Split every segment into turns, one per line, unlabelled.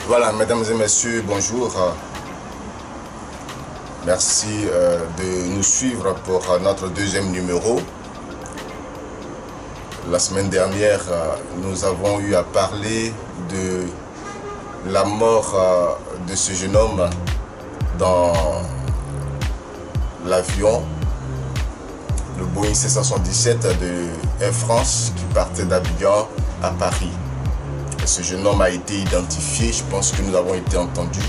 Voilà, mesdames et messieurs, bonjour. Merci de nous suivre pour notre deuxième numéro. La semaine dernière, nous avons eu à parler de la mort de ce jeune homme dans l'avion, le Boeing 777 de Air France qui partait d'Abidjan à Paris. Ce jeune homme a été identifié, je pense que nous avons été entendus.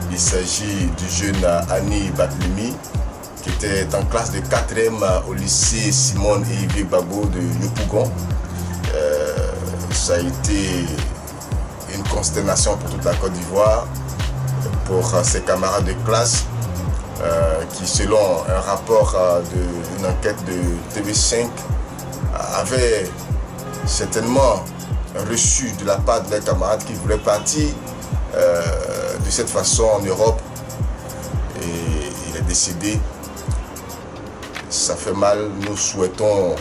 Il s'agit du jeune Annie Batlemi qui était en classe de 4e au lycée Simone et Yves Babo de Yopougon. Ça a été une consternation pour toute la Côte d'Ivoire, pour ses camarades de classe qui, selon un rapport d'une enquête de TV5, avaient certainement reçu de la part de leurs camarades qui voulaient partir de cette façon en Europe, et il est décédé. Ça fait mal. Nous souhaitons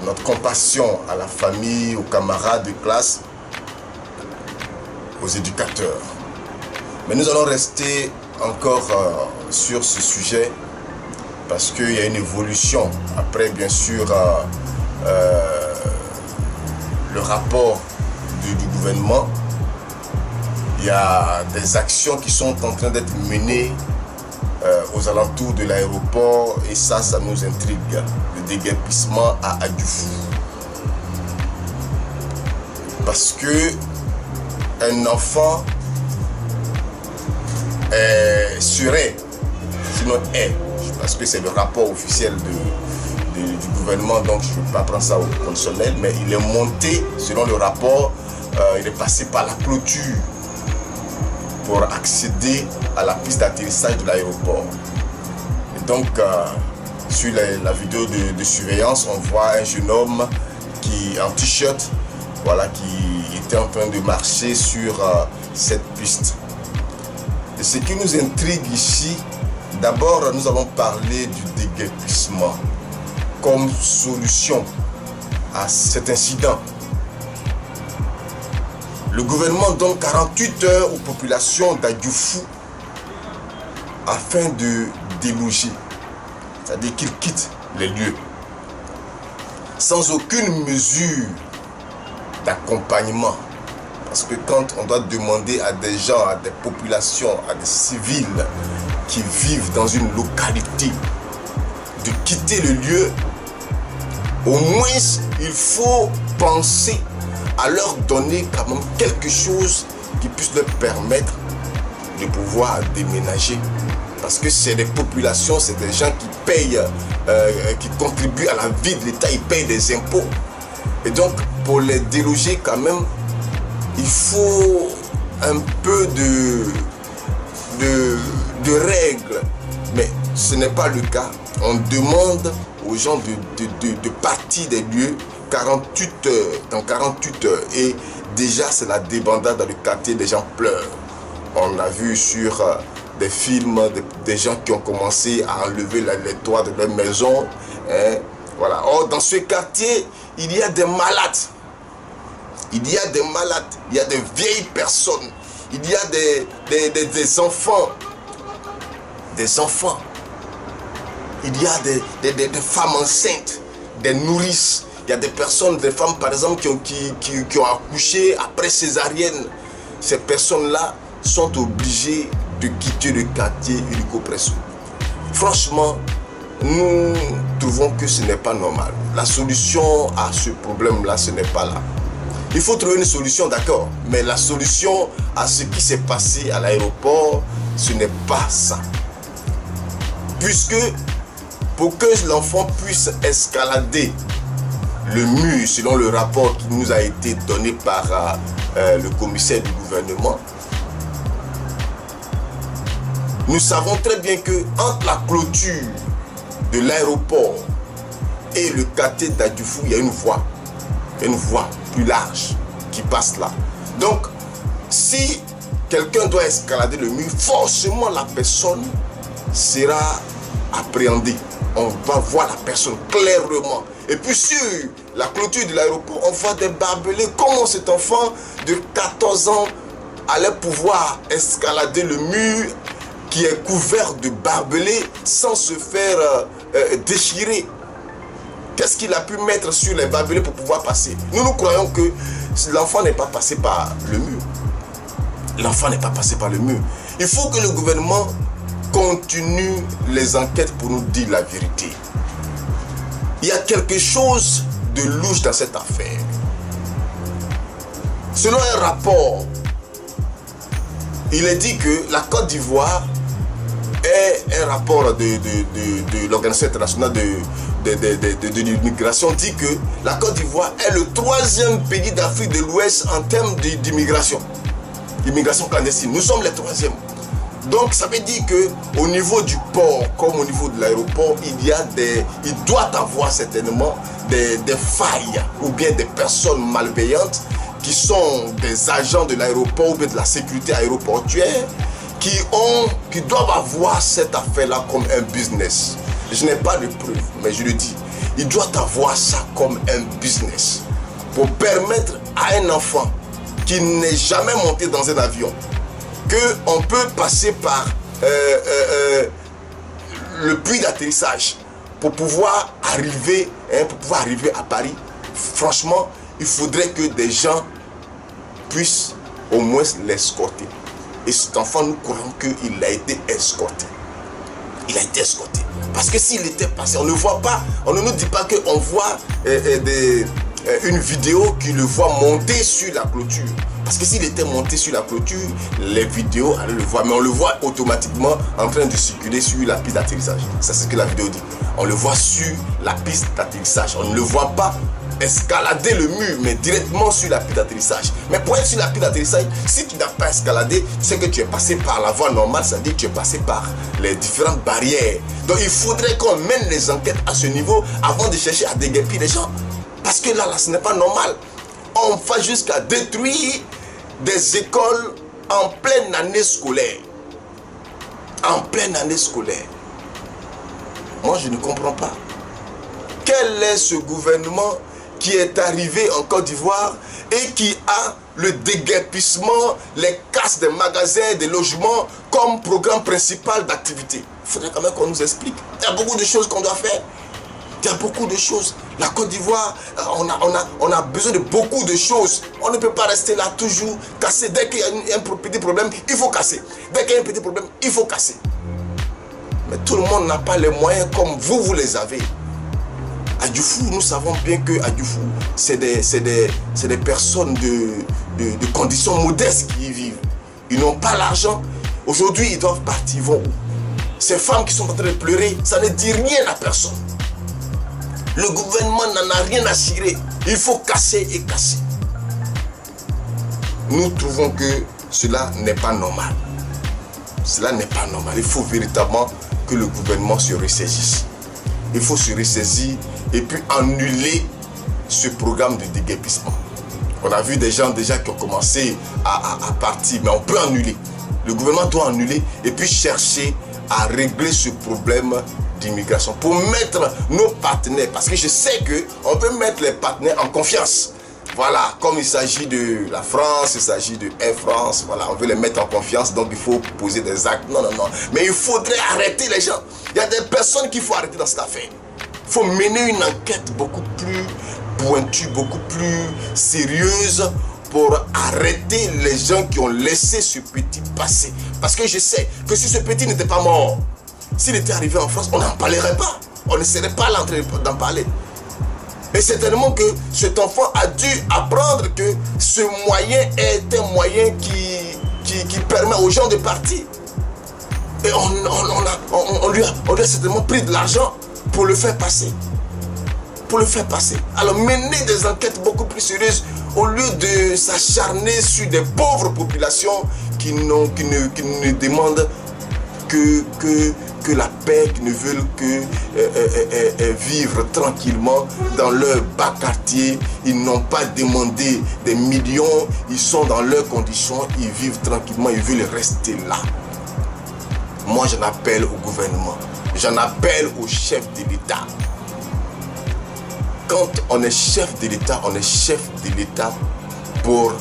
notre compassion à la famille, aux camarades de classe, aux éducateurs. Mais nous allons rester encore sur ce sujet parce qu'il y a une évolution. Après, bien sûr, le rapport du gouvernement, il y a des actions qui sont en train d'être menées aux alentours de l'aéroport, et ça nous intrigue. Le déguerpissement à Adioufou. Parce que un enfant serait, sinon est, parce que c'est le rapport officiel du gouvernement, donc je ne vais pas prendre ça au conditionnel, mais il est monté, selon le rapport, il est passé par la clôture pour accéder à la piste d'atterrissage de l'aéroport. Et donc, sur la vidéo de surveillance, on voit un jeune homme qui, en t-shirt, voilà, qui était en train de marcher sur cette piste. Et ce qui nous intrigue ici, d'abord, nous allons parler du déguerpissement comme solution à cet incident. Le gouvernement donne 48 heures aux populations d'Adioufou afin de déloger, c'est-à-dire qu'ils quittent les lieux, sans aucune mesure d'accompagnement. Parce que quand on doit demander à des gens, à des populations, à des civils qui vivent dans une localité de quitter le lieu, au moins il faut penser à leur donner quand même quelque chose qui puisse leur permettre de pouvoir déménager. Parce que c'est des populations, c'est des gens qui payent, qui contribuent à la vie de l'État, ils payent des impôts. Et donc, pour les déloger quand même, il faut un peu de règles. Mais ce n'est pas le cas. On demande aux gens de partir des lieux 48 heures, dans 48 heures. Et déjà, c'est la débandade dans le quartier, des gens pleurent. On a vu sur des films des gens qui ont commencé à enlever les toits de leur maison. Hein, voilà. Or, dans ce quartier, il y a des malades. Il y a des malades, il y a des vieilles personnes, il y a des enfants. Des enfants. Il y a des femmes enceintes, des nourrices. Il y a des personnes, des femmes par exemple qui ont accouché après césarienne. Ces personnes-là sont obligées de quitter le quartier illico presso. Franchement, nous trouvons que ce n'est pas normal. La solution à ce problème-là, ce n'est pas là. Il faut trouver une solution, d'accord, mais la solution à ce qui s'est passé à l'aéroport, ce n'est pas ça. Puisque pour que l'enfant puisse escalader le mur, selon le rapport qui nous a été donné par le commissaire du gouvernement, nous savons très bien que entre la clôture de l'aéroport et le quartier d'Adioufou, il y a une voie plus large qui passe là. Donc, si quelqu'un doit escalader le mur, forcément la personne sera appréhendée. On va voir la personne clairement. Et puis sur la clôture de l'aéroport, on voit des barbelés. Comment cet enfant de 14 ans allait pouvoir escalader le mur qui est couvert de barbelés sans se faire déchirer? Qu'est-ce qu'il a pu mettre sur les barbelés pour pouvoir passer? Nous croyons que l'enfant n'est pas passé par le mur. L'enfant n'est pas passé par le mur. Il faut que le gouvernement continue les enquêtes pour nous dire la vérité. Il y a quelque chose de louche dans cette affaire. Selon un rapport, il est dit que la Côte d'Ivoire est un rapport de l'Organisation internationale de l'immigration, dit que la Côte d'Ivoire est le 3e pays d'Afrique de l'Ouest en termes d'immigration. Immigration clandestine. Nous sommes les 3e. Donc ça veut dire que au niveau du port comme au niveau de l'aéroport, il doit avoir certainement des failles ou bien des personnes malveillantes qui sont des agents de l'aéroport ou bien de la sécurité aéroportuaire qui doivent avoir cette affaire-là comme un business. Je n'ai pas de preuves, mais je le dis. Ils doivent avoir ça comme un business pour permettre à un enfant qui n'est jamais monté dans un avion qu'on peut passer par le puits d'atterrissage pour pouvoir arriver à Paris. Franchement, il faudrait que des gens puissent au moins l'escorter. Et cet enfant, nous croyons qu'il a été escorté. Il a été escorté. Parce que s'il était passé, on ne voit pas, on ne nous dit pas qu'on voit une vidéo qui le voit monter sur la clôture. Parce que s'il était monté sur la clôture, les vidéos allaient le voir. Mais on le voit automatiquement en train de circuler sur la piste d'atterrissage. C'est ce que la vidéo dit. On le voit sur la piste d'atterrissage. On ne le voit pas escalader le mur, mais directement sur la piste d'atterrissage. Mais pour être sur la piste d'atterrissage, si tu n'as pas escaladé, c'est que tu es passé par la voie normale, c'est-à-dire que tu es passé par les différentes barrières. Donc il faudrait qu'on mène les enquêtes à ce niveau avant de chercher à déguerpir les gens. Parce que là, ce n'est pas normal. On va jusqu'à détruire des écoles en pleine année scolaire. En pleine année scolaire. Moi, je ne comprends pas. Quel est ce gouvernement qui est arrivé en Côte d'Ivoire et qui a le déguerpissement, les casses des magasins, des logements comme programme principal d'activité? Il faudrait quand même qu'on nous explique. Il y a beaucoup de choses qu'on doit faire. Il y a beaucoup de choses. La Côte d'Ivoire, on a besoin de beaucoup de choses. On ne peut pas rester là toujours cassé. Dès qu'il y a un petit problème, il faut casser. Dès qu'il y a un petit problème, il faut casser. Mais tout le monde n'a pas les moyens comme vous les avez. À Dioufou, nous savons bien que à Dioufou, c'est des personnes de conditions modestes qui y vivent. Ils n'ont pas l'argent. Aujourd'hui, ils doivent partir. Ils vont où? Ces femmes qui sont en train de pleurer, ça ne dit rien à personne. Le gouvernement n'en a rien à cirer. Il faut casser et casser. Nous trouvons que cela n'est pas normal. Cela n'est pas normal. Il faut véritablement que le gouvernement se ressaisisse. Il faut se ressaisir et puis annuler ce programme de déguerpissement. On a vu des gens déjà qui ont commencé à partir, mais on peut annuler. Le gouvernement doit annuler et puis chercher à régler ce problème d'immigration pour mettre nos partenaires, parce que je sais qu'on peut mettre les partenaires en confiance. Voilà, comme il s'agit de la France, il s'agit de Air France, voilà, on veut les mettre en confiance, donc il faut poser des actes. Non. Mais il faudrait arrêter les gens. Il y a des personnes qu'il faut arrêter dans cette affaire. Il faut mener une enquête beaucoup plus pointue, beaucoup plus sérieuse pour arrêter les gens qui ont laissé ce petit passer. Parce que je sais que si ce petit n'était pas mort, s'il était arrivé en France, on n'en parlerait pas. On ne serait pas là d'en parler. Et certainement que cet enfant a dû apprendre que ce moyen est un moyen qui permet aux gens de partir. Et on lui a certainement pris de l'argent pour le faire passer. Alors mener des enquêtes beaucoup plus sérieuses au lieu de s'acharner sur des pauvres populations qui ne demandent que la paix, qui ne veulent que vivre tranquillement dans leur bas quartier. Ils n'ont pas demandé des millions, ils sont dans leurs conditions, ils vivent tranquillement, ils veulent rester là. Moi, j'en appelle au gouvernement, j'en appelle au chef de l'État. quand on est chef de l'État, on est chef de l'État pour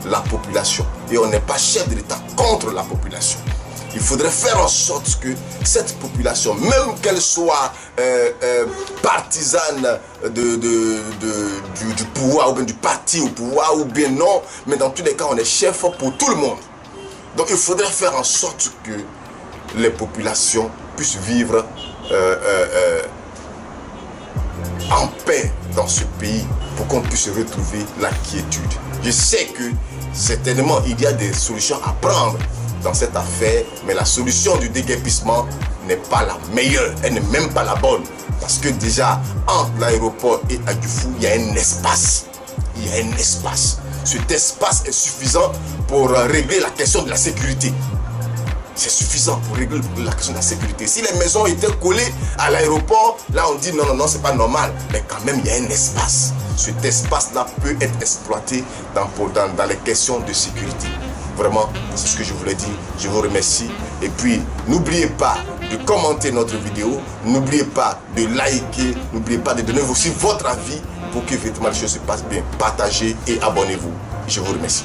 la population. Et on n'est pas chef de l'État contre la population. Il faudrait faire en sorte que cette population, même qu'elle soit partisane du pouvoir, ou bien du parti au pouvoir, ou bien non, mais dans tous les cas, on est chef pour tout le monde. Donc il faudrait faire en sorte que les populations puissent vivre en paix dans ce pays pour qu'on puisse retrouver la quiétude. Je sais que certainement il y a des solutions à prendre dans cette affaire, mais la solution du déguerpissement n'est pas la meilleure, elle n'est même pas la bonne. Parce que déjà, entre l'aéroport et Adjufou, il y a un espace. Il y a un espace. Cet espace est suffisant pour régler la question de la sécurité. C'est suffisant pour régler la question de la sécurité. Si les maisons étaient collées à l'aéroport, là on dit non, non, non, c'est pas normal. Mais quand même, il y a un espace. Cet espace-là peut être exploité dans les questions de sécurité. Vraiment, c'est ce que je voulais dire. Je vous remercie. Et puis, n'oubliez pas de commenter notre vidéo. N'oubliez pas de liker. N'oubliez pas de donner aussi votre avis pour que véritablement les choses se passent bien. Partagez et abonnez-vous. Je vous remercie.